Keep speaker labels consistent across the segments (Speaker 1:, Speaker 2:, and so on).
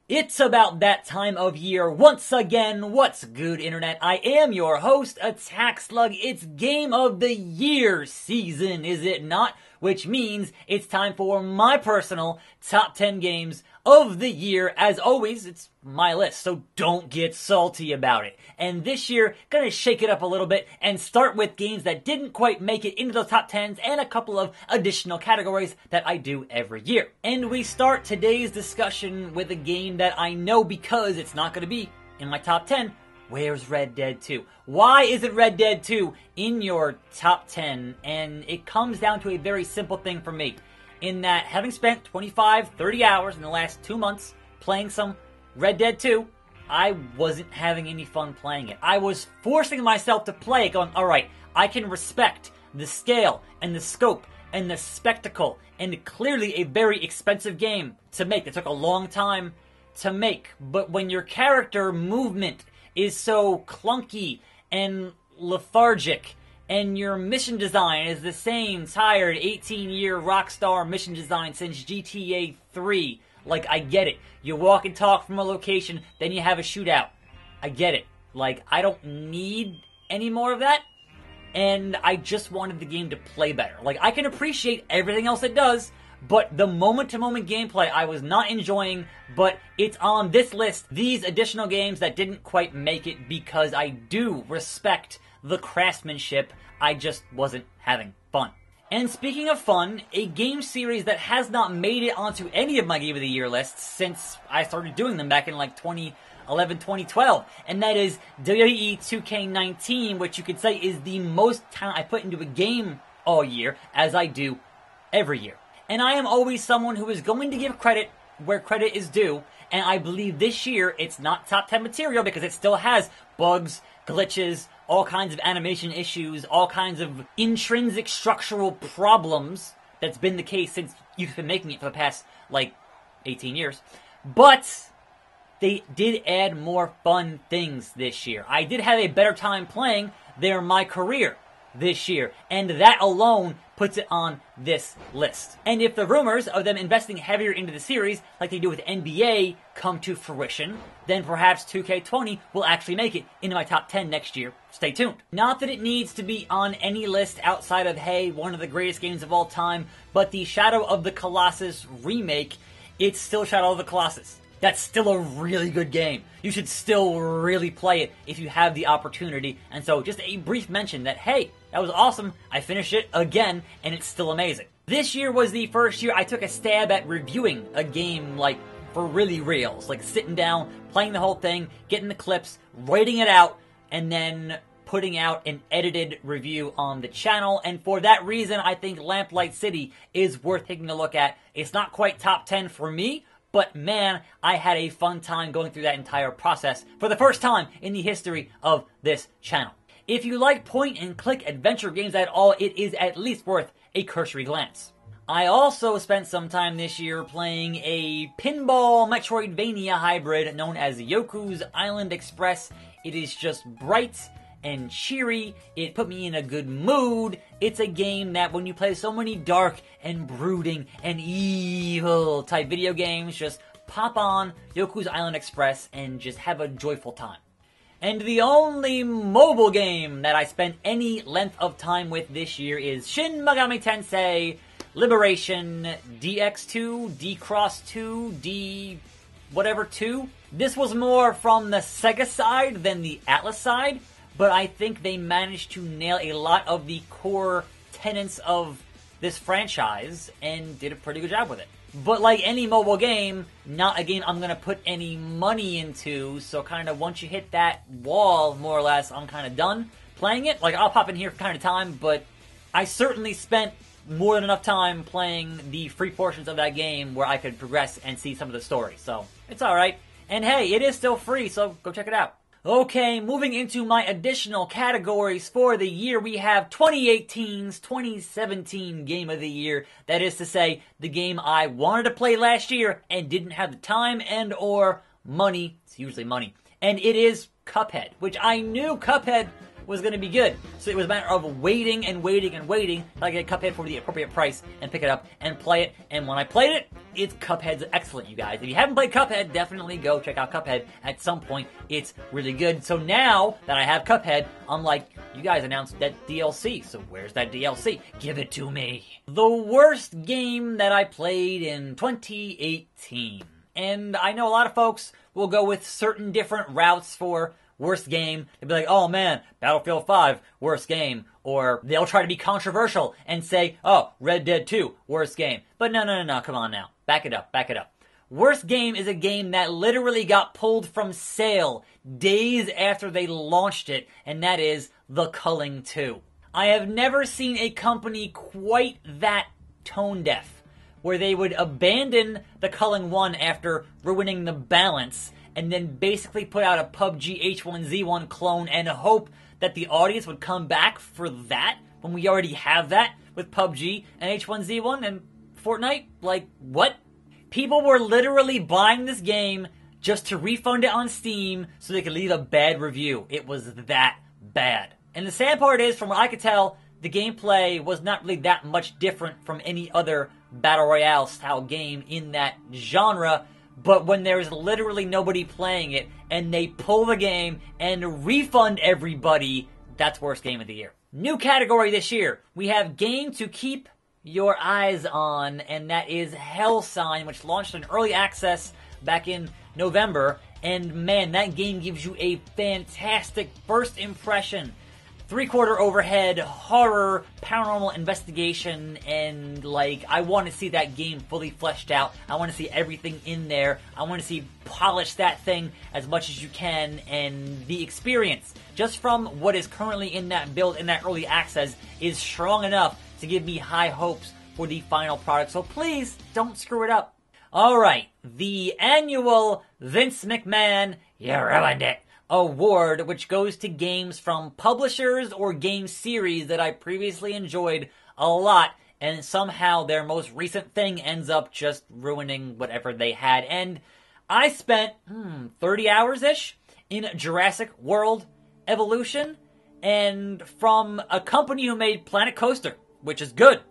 Speaker 1: It's about that time of year once again. What's good, Internet? I am your host, Attack Slug. It's Game of the Year season, is it not? Which means it's time for my personal top 10 games of the year. As always, it's my list, so don't get salty about it. And this year, gonna shake it up a little bit and start with games that didn't quite make it into the top 10s and a couple of additional categories that I do every year. And we start today's discussion with a game that I know because it's not gonna be in my top 10. Where's Red Dead 2? Why isn't Red Dead 2 in your top 10? And it comes down to a very simple thing for me. In that, having spent 25, 30 hours in the last 2 months playing some Red Dead 2, I wasn't having any fun playing it. I was forcing myself to play it, going, alright, I can respect the scale and the scope and the spectacle, and clearly a very expensive game to make. It took a long time to make, but when your character movement is so clunky and lethargic, and your mission design is the same tired 18-year Rockstar mission design since GTA 3. Like, I get it. You walk and talk from a location, then you have a shootout. I get it. Like, I don't need any more of that, and I just wanted the game to play better. Like, I can appreciate everything else it does, but the moment-to-moment gameplay I was not enjoying, but it's on this list, these additional games that didn't quite make it because I do respect the craftsmanship. I just wasn't having fun. And speaking of fun, a game series that has not made it onto any of my Game of the Year lists since I started doing them back in like 2011, 2012, and that is WWE 2K19, which you could say is the most time I put into a game all year, as I do every year. And I am always someone who is going to give credit where credit is due, and I believe this year it's not top 10 material because it still has bugs, glitches, all kinds of animation issues, all kinds of intrinsic structural problems. That's been the case since you've been making it for the past, like, 18 years. But they did add more fun things this year. I did have a better time playing than my career this year, and that alone puts it on this list. And if the rumors of them investing heavier into the series, like they do with NBA, come to fruition, then perhaps 2K20 will actually make it into my top 10 next year. Stay tuned. Not that it needs to be on any list outside of, hey, one of the greatest games of all time, but the Shadow of the Colossus remake, it's still Shadow of the Colossus. That's still a really good game. You should still really play it if you have the opportunity. And so just a brief mention that, hey, that was awesome. I finished it again, and it's still amazing. This year was the first year I took a stab at reviewing a game, like, for really reals. Like, sitting down, playing the whole thing, getting the clips, writing it out, and then putting out an edited review on the channel. And for that reason, I think Lamplight City is worth taking a look at. It's not quite top 10 for me, but man, I had a fun time going through that entire process for the first time in the history of this channel. If you like point-and-click adventure games at all, it is at least worth a cursory glance. I also spent some time this year playing a pinball Metroidvania hybrid known as Youku's Island Express. It is just bright and cheery. It put me in a good mood. It's a game that when you play so many dark and brooding and evil type video games, just pop on Youku's Island Express and just have a joyful time. And the only mobile game that I spent any length of time with this year is Shin Megami Tensei Liberation DX2, D-Cross 2, D... whatever 2. This was more from the Sega side than the Atlas side, but I think they managed to nail a lot of the core tenets of this franchise and did a pretty good job with it. But like any mobile game, not a game I'm going to put any money into, so kind of once you hit that wall, more or less, I'm kind of done playing it. Like, I'll pop in here for kind of time, but I certainly spent more than enough time playing the free portions of that game where I could progress and see some of the story, so it's alright. And hey, it is still free, so go check it out. Okay, moving into my additional categories for the year, we have 2018's 2017 Game of the Year. That is to say, the game I wanted to play last year and didn't have the time and or money. It's usually money. And it is Cuphead, which I knew Cuphead was going to be good. So it was a matter of waiting and waiting and waiting till I get Cuphead for the appropriate price and pick it up and play it. And when I played it, It's Cuphead's excellent, you guys. If you haven't played Cuphead, definitely go check out Cuphead at some point. It's really good. So now that I have Cuphead, I'm like, you guys announced that DLC, so where's that DLC? Give it to me. The worst game that I played in 2018. And I know a lot of folks will go with certain different routes for worst game. They'll be like, oh man, Battlefield 5, worst game. Or they'll try to be controversial and say, oh, Red Dead 2, worst game. But no, come on now. Back it up. Worst game is a game that literally got pulled from sale days after they launched it, and that is The Culling 2. I have never seen a company quite that tone deaf, where they would abandon The Culling 1 after ruining the balance, and then basically put out a PUBG H1Z1 clone and hope that the audience would come back for that, when we already have that with PUBG and H1Z1 and Fortnite. Like, what? People were literally buying this game just to refund it on Steam so they could leave a bad review. It was that bad. And the sad part is, from what I could tell, the gameplay was not really that much different from any other Battle Royale style game in that genre. But when there's literally nobody playing it, and they pull the game and refund everybody, that's worst game of the year. New category this year. We have game to keep your eyes on, and that is Hellsign, which launched in early access back in November. And man, that game gives you a fantastic first impression. 3/4 overhead, horror, paranormal investigation, and like, I want to see that game fully fleshed out. I want to see everything in there. I want to see polish that thing as much as you can, and the experience, just from what is currently in that build, in that early access, is strong enough to give me high hopes for the final product. So please, don't screw it up. Alright, the annual Vince McMahon, you ruined it, award, which goes to games from publishers or game series that I previously enjoyed a lot, and somehow their most recent thing ends up just ruining whatever they had. And I spent 30 hours-ish in Jurassic World Evolution, and from a company who made Planet Coaster, which is good,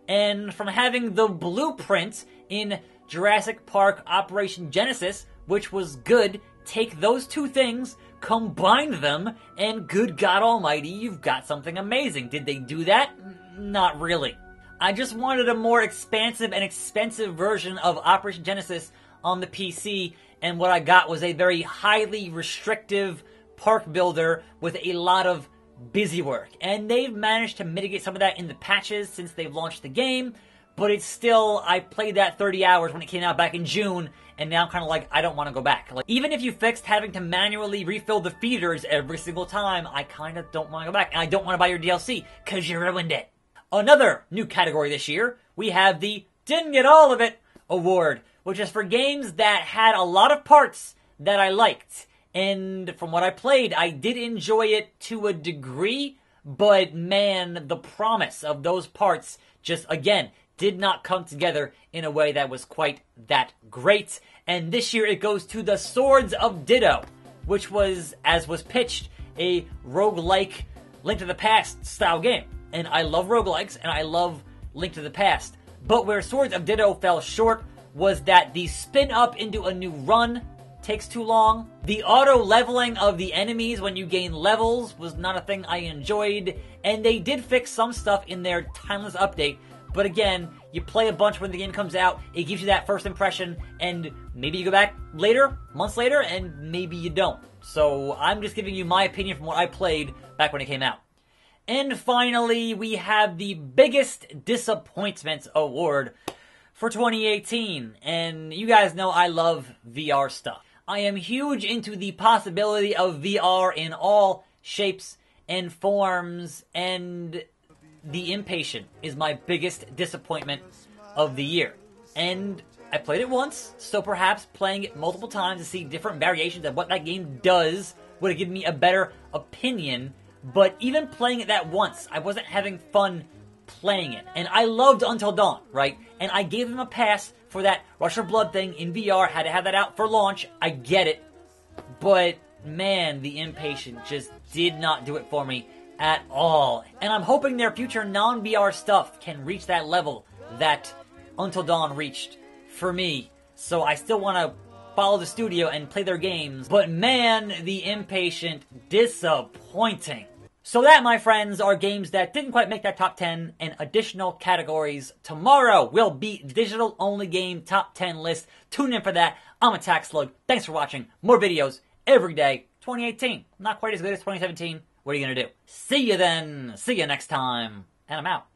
Speaker 1: and from having the blueprint in Jurassic Park Operation Genesis, which was good. Take those two things, combine them, and good God Almighty, you've got something amazing. Did they do that? Not really. I just wanted a more expansive and expensive version of Operation Genesis on the PC, and what I got was a very highly restrictive park builder with a lot of busy work. And they've managed to mitigate some of that in the patches since they've launched the game, but it's still, I played that 30 hours when it came out back in June, and now I'm kind of like, I don't want to go back. Like, even if you fixed having to manually refill the feeders every single time, I kind of don't want to go back. And I don't want to buy your DLC, because you ruined it. Another new category this year, we have the Didn't Get All of It Award, which is for games that had a lot of parts that I liked. And from what I played, I did enjoy it to a degree, but man, the promise of those parts just, again, did not come together in a way that was quite that great. And this year it goes to the Swords of Ditto, which was, as was pitched, a roguelike Link to the Past style game. And I love roguelikes, and I love Link to the Past. But where Swords of Ditto fell short was that the spin up into a new run takes too long. The auto-leveling of the enemies when you gain levels was not a thing I enjoyed. And they did fix some stuff in their timeless update. But again, you play a bunch when the game comes out, it gives you that first impression, and maybe you go back later, months later, and maybe you don't. So I'm just giving you my opinion from what I played back when it came out. And finally, we have the biggest disappointment award for 2018. And you guys know I love VR stuff. I am huge into the possibility of VR in all shapes and forms, and The Impatient is my biggest disappointment of the year. And I played it once, so perhaps playing it multiple times to see different variations of what that game does would have given me a better opinion. But even playing it that once, I wasn't having fun playing it. And I loved Until Dawn, right? And I gave them a pass for that Rush of Blood thing in VR, had to have that out for launch. I get it. But man, The Impatient just did not do it for me at all. And I'm hoping their future non-VR stuff can reach that level that Until Dawn reached for me. So I still want to follow the studio and play their games. But man, the impatient, disappointing. So that, my friends, are games that didn't quite make that top 10 and additional categories. Tomorrow will be digital-only game top 10 list. Tune in for that. I'm Attack Slug. Thanks for watching. More videos every day. 2018. Not quite as good as 2017. What are you going to do? See you then. See you next time. And I'm out.